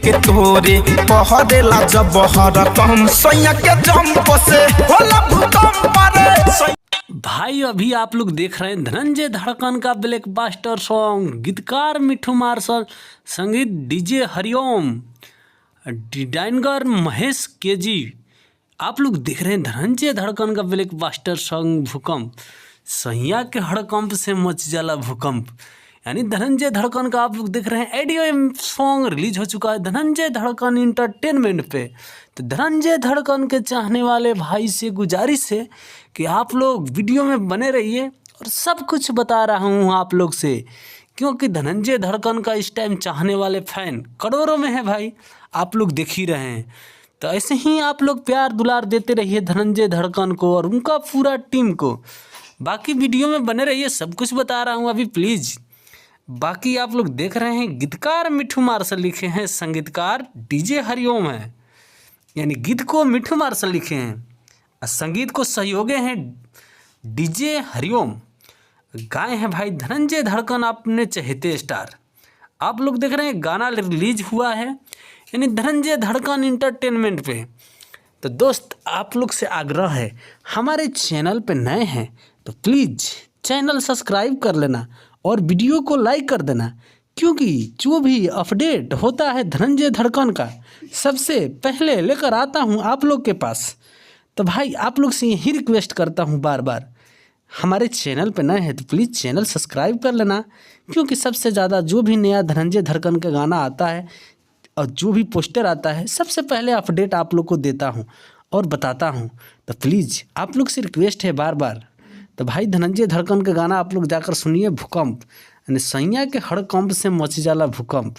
के तोरे पहरेला जब हर कम सैया के जंप से होला भूकंप रे। भाई अभी आप लोग देख रहे हैं धनंजय धड़कन का ब्लॉकबस्टर सॉन्ग, गीतकार मिठू मार्शल, संगीत DJ Hariom, designer Mahesh KG. आप लोग देख रहे हैं धनंजय धड़कन का ब्लॉकबस्टर सॉन्ग भूकंप, सैया के हड़कंप से मच जाला भूकंप। यानी धनंजय धड़कन का आप लोग देख रहे हैं ऑडियो सॉन्ग रिलीज हो चुका है धनंजय धड़कन इंटरटेनमेंट पे। तो धनंजय धड़कन के चाहने वाले भाई से गुजारिश है कि आप लोग वीडियो में बने रहिए और सब कुछ बता रहा हूँ आप लोग से, क्योंकि धनंजय धड़कन का इस टाइम चाहने वाले फैन करोड़ों में है भाई, आप लोग देख ही रहे हैं। तो ऐसे ही आप लोग प्यार दुलार देते रहिए धनंजय धड़कन को और उनका पूरा टीम को। बाकी वीडियो में बने रहिए, सब कुछ बता रहा हूँ अभी प्लीज़। बाकी आप लोग देख रहे हैं गीतकार मिठू मार्शल लिखे हैं, संगीतकार डीजे हरिओम है। यानी गीत को मिठू मार्शल लिखे हैं और संगीत को सहयोगे हैं डीजे हरिओम। गाए हैं भाई धनंजय धड़कन अपने चहेते स्टार। आप लोग देख रहे हैं गाना रिलीज हुआ है यानी धनंजय धड़कन इंटरटेनमेंट पे। तो दोस्त आप लोग से आग्रह है, हमारे चैनल पे नए हैं तो प्लीज़ चैनल सब्सक्राइब कर लेना और वीडियो को लाइक कर देना, क्योंकि जो भी अपडेट होता है धनंजय धड़कन का सबसे पहले लेकर आता हूं आप लोग के पास। तो भाई आप लोग से यही रिक्वेस्ट करता हूं बार बार, हमारे चैनल पे नए हैं तो प्लीज़ चैनल सब्सक्राइब कर लेना, क्योंकि सबसे ज़्यादा जो भी नया धनंजय धड़कन का गाना आता है और जो भी पोस्टर आता है सबसे पहले अपडेट आप लोग को देता हूँ और बताता हूँ। तो प्लीज़ आप लोग से रिक्वेस्ट है बार बार। तो भाई धनंजय धड़कन का गाना आप लोग जाकर सुनिए भूकंप, यानी सैया के हड़कंप से मच जाला भूकंप।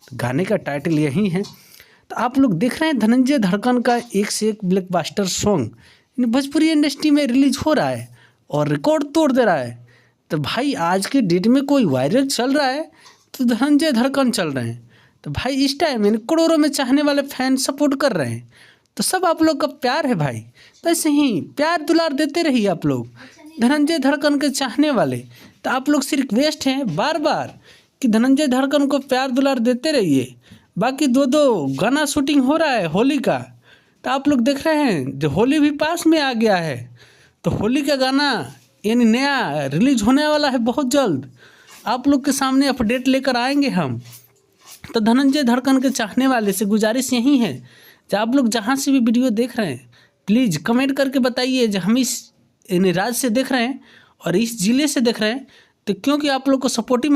तो गाने का टाइटल यही है। तो आप लोग देख रहे हैं धनंजय धड़कन का एक से एक ब्लॉकबस्टर सॉन्ग भोजपुरी इंडस्ट्री में रिलीज हो रहा है और रिकॉर्ड तोड़ दे रहा है। तो भाई आज के डेट में कोई वायरल चल रहा है तो धनंजय धड़कन चल रहे हैं। तो भाई इस टाइम यानी करोड़ों में चाहने वाले फैन सपोर्ट कर रहे हैं। तो सब आप लोग का प्यार है भाई, तो ऐसे ही प्यार दुलार देते रहिए आप लोग धनंजय धड़कन के चाहने वाले। तो आप लोग से रिक्वेस्ट है बार बार कि धनंजय धड़कन को प्यार दुलार देते रहिए। बाकी दो गाना शूटिंग हो रहा है होली का, तो आप लोग देख रहे हैं जो होली भी पास में आ गया है, तो होली का गाना यानी नया रिलीज होने वाला है बहुत जल्द। आप लोग के सामने अपडेट लेकर आएंगे हम। तो धनंजय धड़कन के चाहने वाले से गुजारिश यही है कि आप लोग जहाँ से भी वीडियो देख रहे हैं प्लीज़ कमेंट करके बताइए जो हम इस राज्य से देख रहे हैं और इस ज़िले से देख रहे हैं। तो क्योंकि आप लोग को सपोर्ट ही